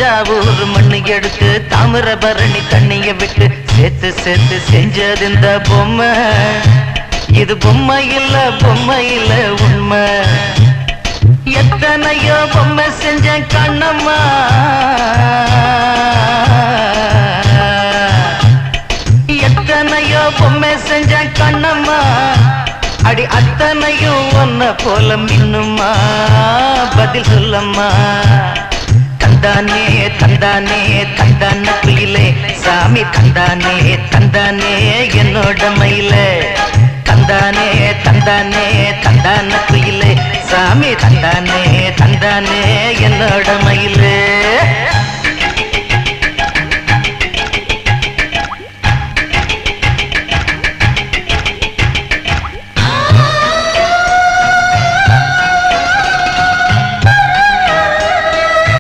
தஞ்சாவூர் மண்ணு எடுத்து தாமிரபரணி தண்ணிய விட்டு சேர்த்து சேர்த்து செஞ்சது இந்த பொம்மை. இது பொம்மை இல்ல உண்மை. எத்தனையோ பொம்மை செஞ்ச கண்ணம்மா, எத்தனையோ பொம்மை செஞ்ச கண்ணம்மா. அடி அத்தனையும் ஒன்ன போல மின்னுமா, பதில் சொல்லம்மா. தந்தானே தந்தானே தந்தான குயிலே, சாமி தந்தானே தந்தானே என்னோட மயிலே. தந்தானே தந்தானே தந்தான குயிலே, சாமி தந்தானே தந்தானே என்னோட மயிலே.